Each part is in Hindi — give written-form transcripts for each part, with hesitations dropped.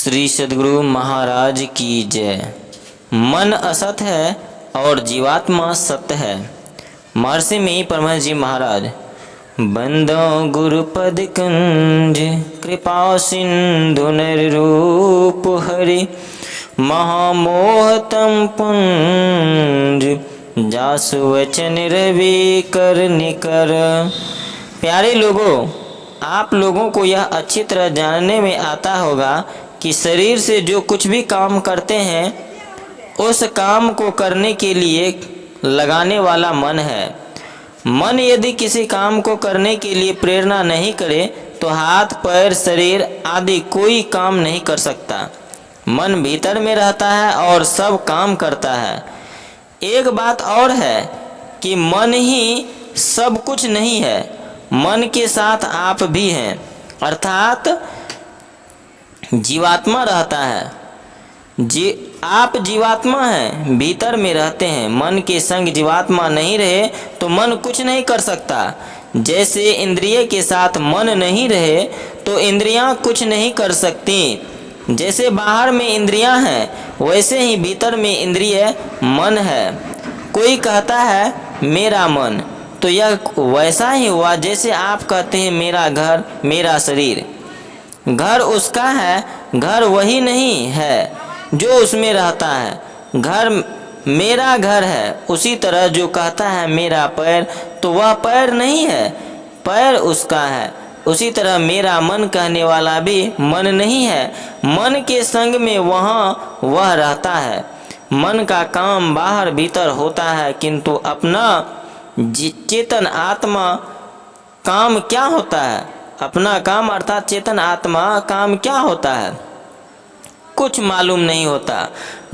श्री सद्गुरु महाराज की जय। मन असत है और जीवात्मा सत्य है। महर्षि में परमहंस जी महाराज। बंदो गुरुपद कुंज कृपा सिंधु निर्रूप हरि महामोहतम पुंज जासु वचन रवि कर निकर। प्यारे लोगों, आप लोगों को यह अच्छी तरह जानने में आता होगा कि शरीर से जो कुछ भी काम करते हैं उस काम को करने के लिए लगाने वाला मन है। मन यदि किसी काम को करने के लिए प्रेरणा नहीं करे तो हाथ पैर शरीर आदि कोई काम नहीं कर सकता। मन भीतर में रहता है और सब काम करता है। एक बात और है कि मन ही सब कुछ नहीं है, मन के साथ आप भी हैं, अर्थात जीवात्मा रहता है। आप जीवात्मा हैं, भीतर में रहते हैं। मन के संग जीवात्मा नहीं रहे तो मन कुछ नहीं कर सकता। जैसे इंद्रिय के साथ मन नहीं रहे तो इंद्रियां कुछ नहीं कर सकती। जैसे बाहर में इंद्रियां हैं वैसे ही भीतर में इंद्रिय मन है। कोई कहता है मेरा मन, तो यह वैसा ही हुआ जैसे आप कहते हैं मेरा घर, मेरा शरीर। घर उसका है, घर वही नहीं है जो उसमें रहता है। घर मेरा घर है। उसी तरह जो कहता है मेरा पैर, तो वह पैर नहीं है, पैर उसका है। उसी तरह मेरा मन कहने वाला भी मन नहीं है, मन के संग में वहाँ वह रहता है। मन का काम बाहर भीतर होता है, किंतु अपना चेतन आत्मा काम क्या होता है? अपना काम अर्थात चेतन आत्मा काम क्या होता है? कुछ मालूम नहीं होता।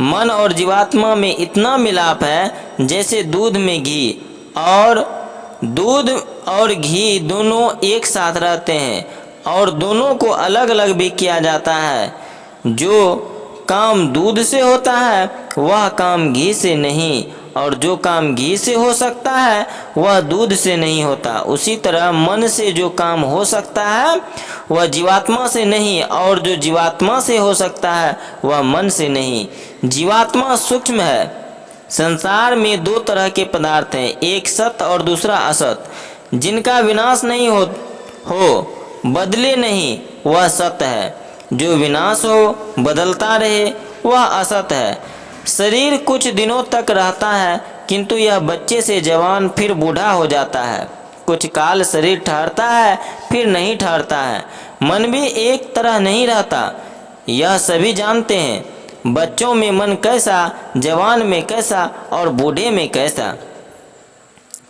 मन और जीवात्मा में इतना मिलाप है जैसे दूध में घी, और दूध और घी दोनों एक साथ रहते हैं और दोनों को अलग अलग भी किया जाता है। जो काम दूध से होता है वह काम घी से नहीं, और जो काम घी से हो सकता है वह दूध से नहीं होता। उसी तरह मन से जो काम हो सकता है वह जीवात्मा से नहीं, और जो जीवात्मा से हो सकता है वह मन से नहीं। जीवात्मा सूक्ष्म है। संसार में दो तरह के पदार्थ हैं, एक सत और दूसरा असत। जिनका विनाश नहीं हो बदले नहीं वह सत है, जो विनाश हो बदलता रहे वह असत है। शरीर कुछ दिनों तक रहता है, किंतु यह बच्चे से जवान फिर बूढ़ा हो जाता है। कुछ काल शरीर ठहरता है फिर नहीं ठहरता है। मन भी एक तरह नहीं रहता, यह सभी जानते हैं। बच्चों में मन कैसा, जवान में कैसा और बूढ़े में कैसा।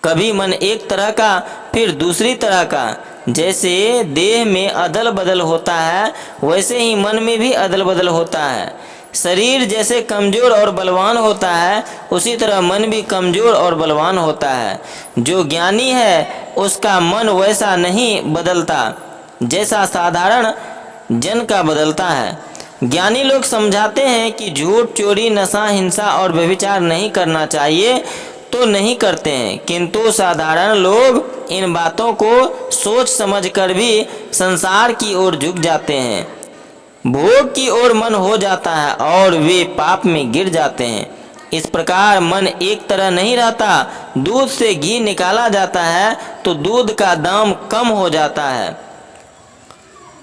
कभी मन एक तरह का फिर दूसरी तरह का। जैसे देह में अदल बदल होता है वैसे ही मन में भी अदल बदल होता है। शरीर जैसे कमज़ोर और बलवान होता है उसी तरह मन भी कमज़ोर और बलवान होता है। जो ज्ञानी है उसका मन वैसा नहीं बदलता जैसा साधारण जन का बदलता है। ज्ञानी लोग समझाते हैं कि झूठ, चोरी, नशा, हिंसा और व्यभिचार नहीं करना चाहिए तो नहीं करते हैं, किंतु साधारण लोग इन बातों को सोच समझ कर भी संसार की ओर झुक जाते हैं। भोग की ओर मन हो जाता है और वे पाप में गिर जाते हैं। इस प्रकार मन एक तरह नहीं रहता। दूध से घी निकाला जाता है तो दूध का दाम कम हो जाता है।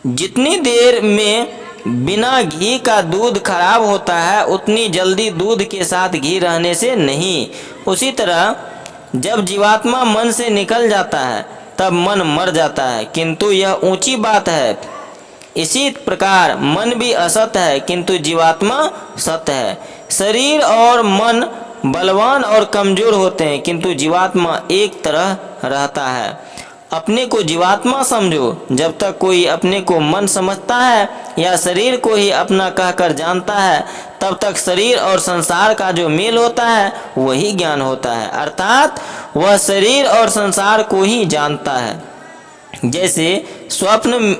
जितनी देर में बिना घी का दूध खराब होता है उतनी जल्दी दूध के साथ घी रहने से नहीं। उसी तरह जब जीवात्मा मन से निकल जाता है तब मन मर जाता है, किंतु यह ऊंची बात है। इसी प्रकार मन भी असत है किंतु जीवात्मा सत है। शरीर और मन बलवान और कमजोर होते हैं किंतु जीवात्मा एक तरह रहता है। अपने को जीवात्मा समझो। जब तक कोई अपने को मन समझता है या शरीर को ही अपना कहकर जानता है तब तक शरीर और संसार का जो मेल होता है वही ज्ञान होता है, अर्थात वह शरीर और संसार को ही जानता है। जैसे स्वप्न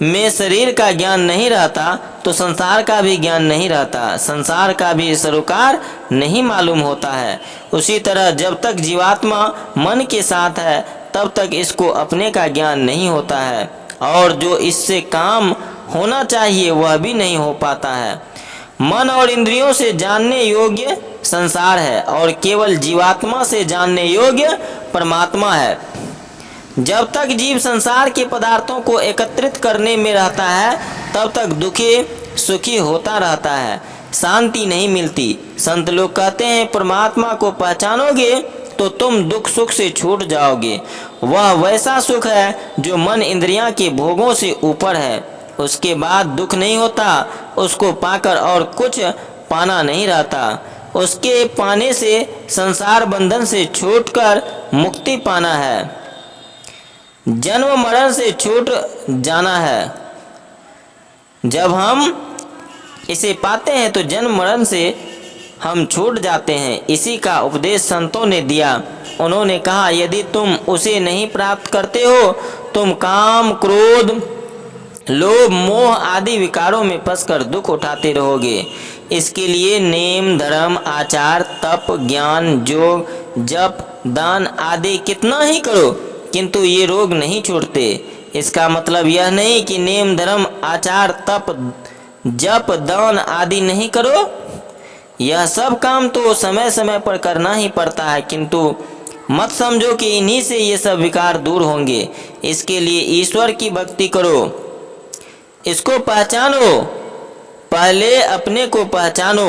में शरीर का ज्ञान नहीं रहता तो संसार का भी ज्ञान नहीं रहता, संसार का भी सरोकार नहीं मालूम होता है। उसी तरह जब तक जीवात्मा मन के साथ है तब तक इसको अपने का ज्ञान नहीं होता है, और जो इससे काम होना चाहिए वह भी नहीं हो पाता है। मन और इंद्रियों से जानने योग्य संसार है और केवल जीवात्मा से जानने योग्य परमात्मा है। जब तक जीव संसार के पदार्थों को एकत्रित करने में रहता है तब तक दुखी सुखी होता रहता है, शांति नहीं मिलती। संत लोग कहते हैं परमात्मा को पहचानोगे तो तुम दुख सुख से छूट जाओगे। वह वैसा सुख है जो मन इंद्रियां के भोगों से ऊपर है। उसके बाद दुख नहीं होता, उसको पाकर और कुछ पाना नहीं रहता। उसके पाने से संसार बंधन से छूटकर मुक्ति पाना है, जन्म मरण से छूट जाना है। जब हम इसे पाते हैं तो जन्म मरण से हम छूट जाते हैं। इसी का उपदेश संतों ने दिया। उन्होंने कहा यदि तुम उसे नहीं प्राप्त करते हो तुम काम क्रोध लोभ मोह आदि विकारों में फंसकर दुख उठाते रहोगे। इसके लिए नेम धर्म आचार तप ज्ञान योग जप दान आदि कितना ही करो किंतु ये रोग नहीं छूटते। इसका मतलब यह नहीं कि नेम धर्म आचार तप जप दान आदि नहीं करो, यह सब काम तो समय समय पर करना ही पड़ता है, किंतु मत समझो कि इन्हीं से ये सब विकार दूर होंगे। इसके लिए ईश्वर की भक्ति करो, इसको पहचानो। पहले अपने को पहचानो,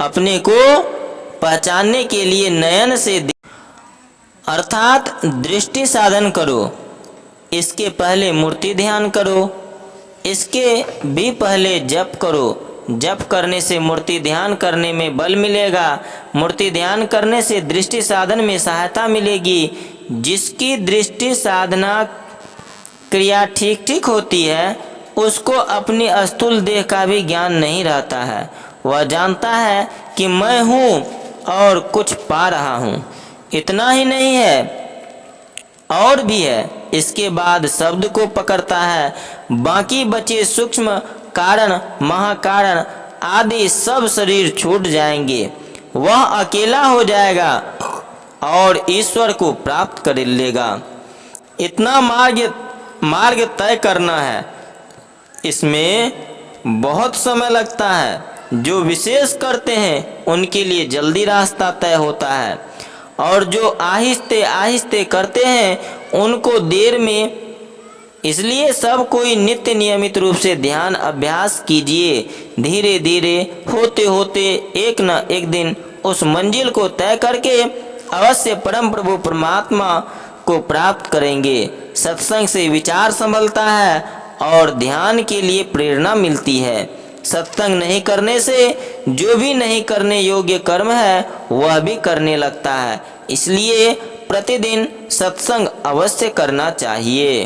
अपने को पहचानने के लिए नयन से अर्थात दृष्टि साधन करो। इसके पहले मूर्ति ध्यान करो, इसके भी पहले जप करो। जप करने से मूर्ति ध्यान करने में बल मिलेगा, मूर्ति ध्यान करने से दृष्टि साधन में सहायता मिलेगी। जिसकी दृष्टि साधना क्रिया ठीक ठीक होती है उसको अपनी स्थूल देह का भी ज्ञान नहीं रहता है। वह जानता है कि मैं हूँ और कुछ पा रहा हूँ। इतना ही नहीं है और भी है। इसके बाद शब्द को पकड़ता है, बाकी बचे सूक्ष्म कारण महाकारण आदि सब शरीर छूट जाएंगे। वह अकेला हो जाएगा और ईश्वर को प्राप्त कर लेगा। इतना मार्ग तय करना है, इसमें बहुत समय लगता है। जो विशेष करते हैं उनके लिए जल्दी रास्ता तय होता है और जो आहिस्ते आहिस्ते करते हैं उनको देर में। इसलिए सब कोई नित्य नियमित रूप से ध्यान अभ्यास कीजिए। धीरे धीरे होते होते एक न एक दिन उस मंजिल को तय करके अवश्य परम प्रभु परमात्मा को प्राप्त करेंगे। सत्संग से विचार संभलता है और ध्यान के लिए प्रेरणा मिलती है। सत्संग नहीं करने से जो भी नहीं करने योग्य कर्म है वह भी करने लगता है। इसलिए प्रतिदिन सत्संग अवश्य करना चाहिए।